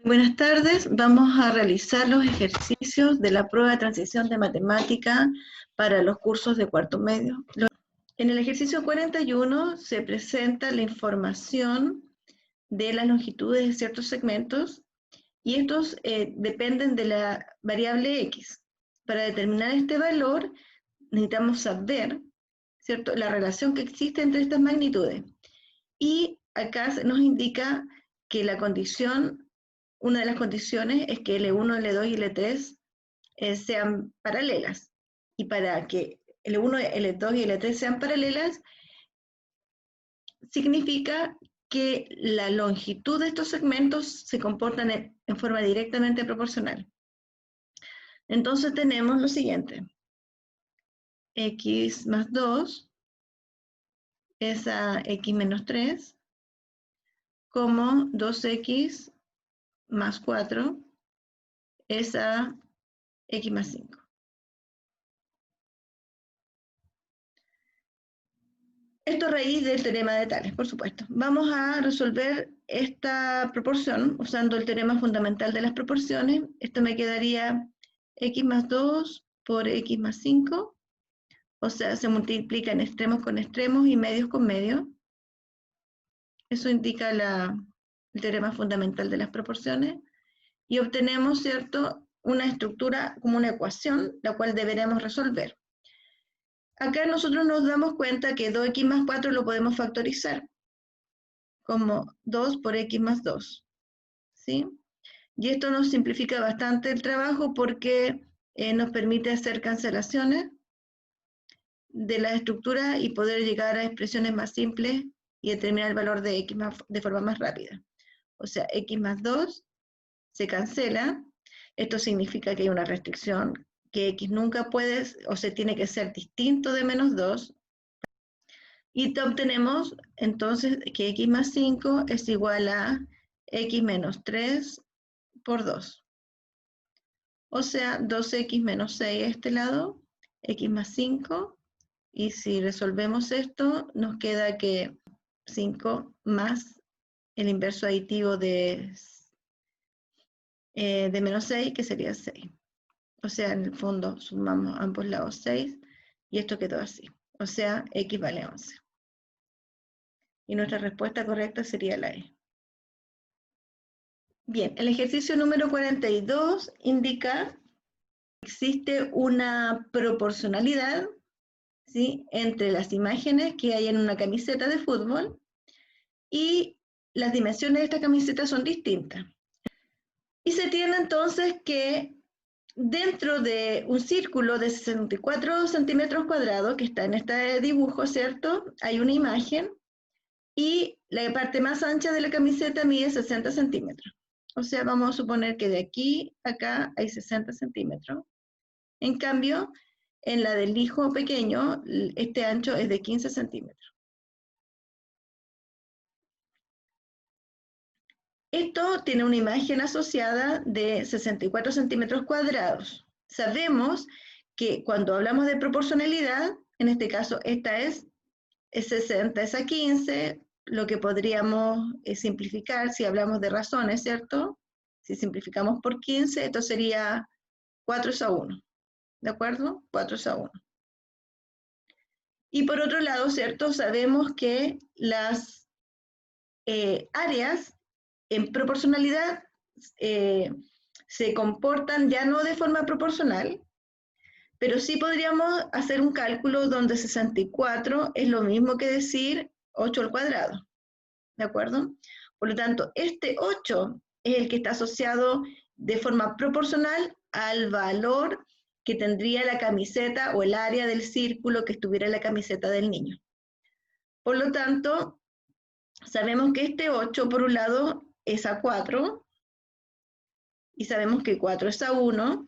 Buenas tardes, vamos a realizar los ejercicios de la prueba de transición de matemática para los cursos de cuarto medio. En el ejercicio 41 se presenta la información de las longitudes de ciertos segmentos y estos dependen de la variable x. Para determinar este valor necesitamos saber, ¿cierto?, la relación que existe entre estas magnitudes. Y acá nos indica que la condición, una de las condiciones es que L1, L2 y L3 sean paralelas. Y para que L1, L2 y L3 sean paralelas, significa que la longitud de estos segmentos se comportan en forma directamente proporcional. Entonces tenemos lo siguiente. X más 2 es a X menos 3, como 2X más 4 es a X más 5. Esto es raíz del teorema de Tales, por supuesto. Vamos a resolver esta proporción usando el teorema fundamental de las proporciones. Esto me quedaría X más 2 por X más 5. O sea, se multiplican extremos con extremos y medios con medios. Eso indica el teorema fundamental de las proporciones. Y obtenemos, ¿cierto?, una estructura como una ecuación, la cual deberemos resolver. Acá nosotros nos damos cuenta que 2x más 4 lo podemos factorizar como 2 por x más 2, ¿sí? Y esto nos simplifica bastante el trabajo porque nos permite hacer cancelaciones de la estructura y poder llegar a expresiones más simples y determinar el valor de x de forma más rápida. O sea, x más 2 se cancela. Esto significa que hay una restricción, que x nunca puede o se tiene que ser distinto de menos 2. Y obtenemos entonces que x más 5 es igual a x menos 3 por 2. O sea, 2x menos 6 a este lado, x más 5. Y si resolvemos esto, nos queda que 5 más el inverso aditivo de menos 6, que sería 6. O sea, en el fondo sumamos ambos lados 6 y esto quedó así. O sea, x vale 11. Y nuestra respuesta correcta sería la E. Bien, el ejercicio número 42 indica que existe una proporcionalidad, ¿sí?, entre las imágenes que hay en una camiseta de fútbol y las dimensiones de esta camiseta son distintas. Y se tiene entonces que dentro de un círculo de 64 centímetros cuadrados que está en este dibujo, ¿cierto?, hay una imagen y la parte más ancha de la camiseta mide 60 centímetros. O sea, vamos a suponer que de aquí a acá hay 60 centímetros. En cambio, en la del hijo pequeño, este ancho es de 15 centímetros. Esto tiene una imagen asociada de 64 centímetros cuadrados. Sabemos que cuando hablamos de proporcionalidad, en este caso esta es 60 es a 15, lo que podríamos simplificar si hablamos de razones, ¿cierto? Si simplificamos por 15, esto sería 4 es a 1, ¿de acuerdo? 4 es a 1. Y por otro lado, ¿cierto?, sabemos que las áreas en proporcionalidad se comportan ya no de forma proporcional, pero sí podríamos hacer un cálculo donde 64 es lo mismo que decir 8 al cuadrado, ¿de acuerdo? Por lo tanto, este 8 es el que está asociado de forma proporcional al valor que tendría la camiseta o el área del círculo que estuviera en la camiseta del niño. Por lo tanto, sabemos que este 8, por un lado, es a 4, y sabemos que 4 es a 1,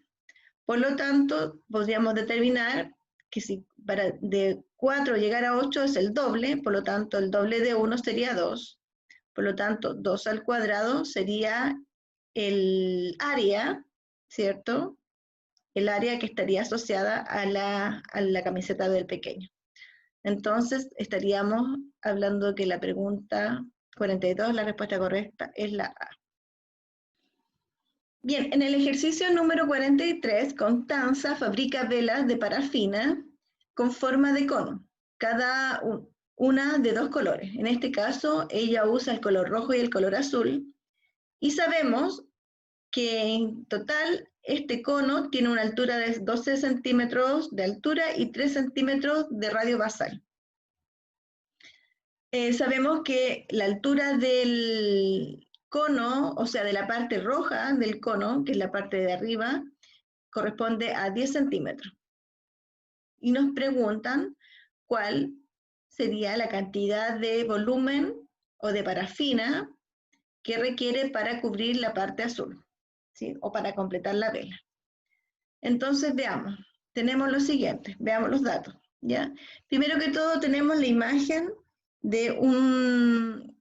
por lo tanto, podríamos determinar que si para de 4 llegar a 8 es el doble, por lo tanto, el doble de 1 sería 2. Por lo tanto, 2 al cuadrado sería el área, ¿cierto? El área que estaría asociada a la camiseta del pequeño. Entonces, estaríamos hablando que la pregunta 42, la respuesta correcta es la A. Bien, en el ejercicio número 43, Constanza fabrica velas de parafina con forma de cono, cada una de dos colores. En este caso, ella usa el color rojo y el color azul, y sabemos que en total este cono tiene una altura de 12 centímetros de altura y 3 centímetros de radio basal. Sabemos que la altura del cono, o sea, de la parte roja del cono, que es la parte de arriba, corresponde a 10 centímetros. Y nos preguntan cuál sería la cantidad de volumen o de parafina que requiere para cubrir la parte azul, ¿sí? O para completar la vela. Entonces, veamos. Tenemos lo siguiente, veamos los datos, ¿ya? Primero que todo, tenemos la imagen de un,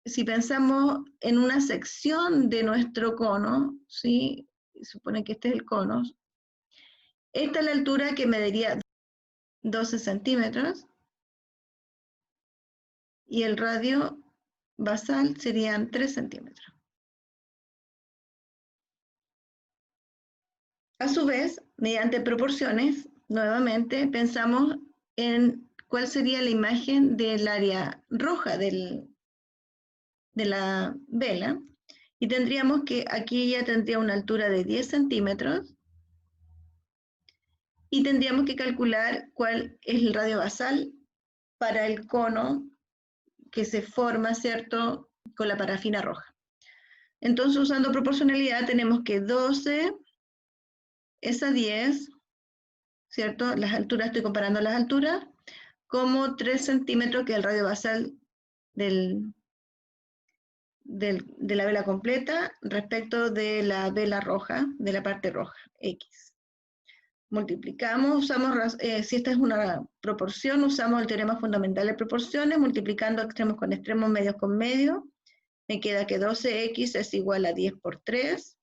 si pensamos en una sección de nuestro cono, ¿sí? Supone que este es el cono. Esta es la altura que mediría 12 centímetros y el radio basal serían 3 centímetros. A su vez, mediante proporciones, nuevamente pensamos en cuál sería la imagen del área roja de la vela, y tendríamos que aquí ya tendría una altura de 10 centímetros, y tendríamos que calcular cuál es el radio basal para el cono que se forma, ¿cierto?, con la parafina roja. Entonces, usando proporcionalidad, tenemos que 12 es a 10, ¿cierto? Las alturas, estoy comparando las alturas, como 3 centímetros, que es el radio basal de la vela completa, respecto de la vela roja, de la parte roja, X. Multiplicamos, usamos, si esta es una proporción, usamos el teorema fundamental de proporciones, multiplicando extremos con extremos, medios con medios. Me queda que 12x es igual a 10 por 3,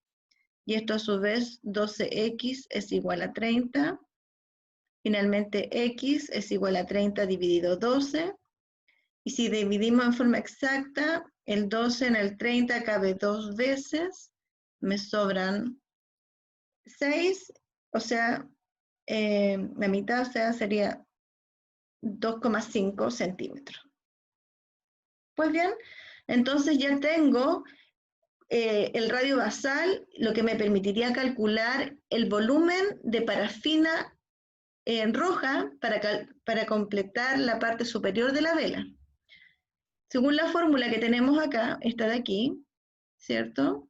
y esto a su vez 12x es igual a 30. Finalmente x es igual a 30 dividido 12, y si dividimos en forma exacta, el 12 en el 30 cabe 2 veces, me sobran 6, o sea, la mitad, o sea, sería 2,5 centímetros. Pues bien, entonces ya tengo el radio basal, lo que me permitiría calcular el volumen de parafina roja para completar la parte superior de la vela. Según la fórmula que tenemos acá, esta de aquí, ¿cierto?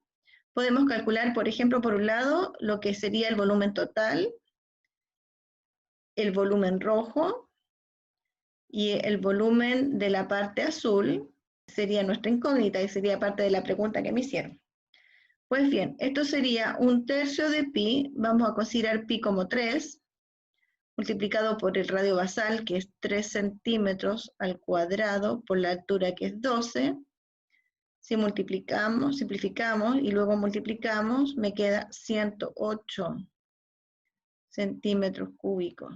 Podemos calcular, por ejemplo, por un lado, lo que sería el volumen total, el volumen rojo, y el volumen de la parte azul sería nuestra incógnita y sería parte de la pregunta que me hicieron. Pues bien, esto sería 1/3 de pi, vamos a considerar pi como 3, multiplicado por el radio basal, que es 3 centímetros al cuadrado, por la altura, que es 12. Si multiplicamos, simplificamos y luego multiplicamos, me queda 108 centímetros cúbicos,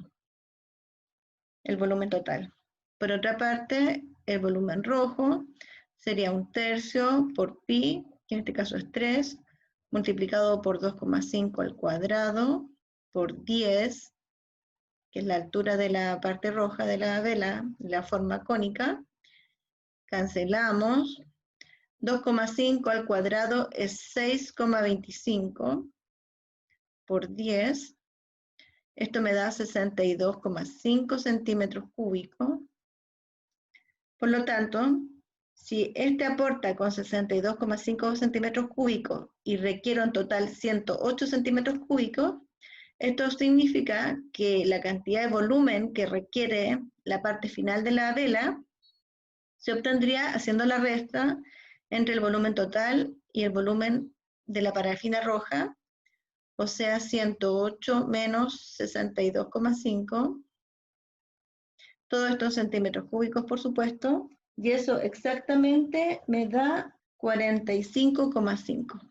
el volumen total. Por otra parte, el volumen rojo sería 1/3 por pi, que en este caso es 3, multiplicado por 2,5 al cuadrado, por 10, que es la altura de la parte roja de la vela, la forma cónica. Cancelamos. 2,5 al cuadrado es 6,25 por 10. Esto me da 62,5 centímetros cúbicos. Por lo tanto, si este aporta con 62,5 centímetros cúbicos y requiero en total 108 centímetros cúbicos, esto significa que la cantidad de volumen que requiere la parte final de la vela se obtendría haciendo la resta entre el volumen total y el volumen de la parafina roja, o sea, 108 menos 62,5, todo esto en centímetros cúbicos, por supuesto, y eso exactamente me da 45,5.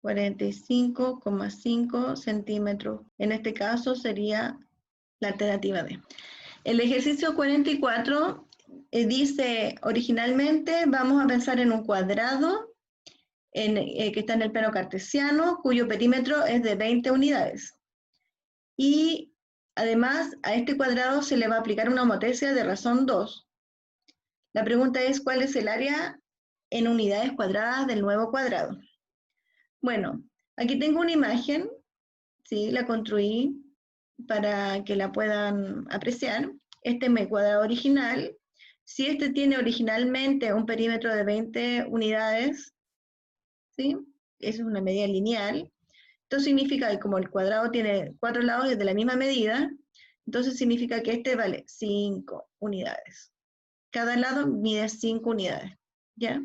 45,5 centímetros. En este caso sería la alternativa D. El ejercicio 44 dice, originalmente vamos a pensar en un cuadrado que está en el plano cartesiano, cuyo perímetro es de 20 unidades. Y además a este cuadrado se le va a aplicar una homotesia de razón 2. La pregunta es, ¿cuál es el área en unidades cuadradas del nuevo cuadrado? Bueno, aquí tengo una imagen, ¿sí? La construí para que la puedan apreciar. Este es mi cuadrado original. Si este tiene originalmente un perímetro de 20 unidades, ¿sí? Eso es una medida lineal. Esto significa que como el cuadrado tiene 4 lados de la misma medida, entonces significa que este vale 5 unidades. Cada lado mide 5 unidades, ¿ya?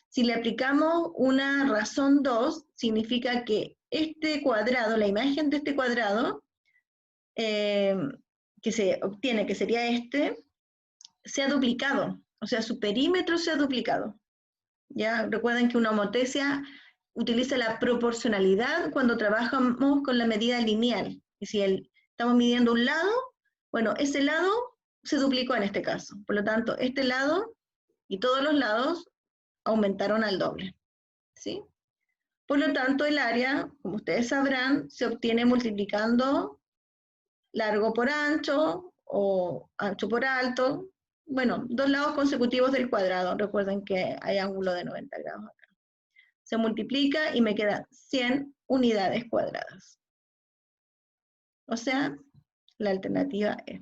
Si le aplicamos una razón 2, significa que este cuadrado, la imagen de este cuadrado, que se obtiene, que sería este, se ha duplicado, o sea, su perímetro se ha duplicado. ¿Ya? Recuerden que una homotesia utiliza la proporcionalidad cuando trabajamos con la medida lineal. Y si estamos midiendo un lado, bueno, ese lado se duplicó en este caso. Por lo tanto, este lado y todos los lados aumentaron al doble. ¿Sí? Por lo tanto, el área, como ustedes sabrán, se obtiene multiplicando largo por ancho o ancho por alto. Bueno, dos lados consecutivos del cuadrado. Recuerden que hay ángulo de 90 grados acá. Se multiplica y me quedan 100 unidades cuadradas. O sea, la alternativa es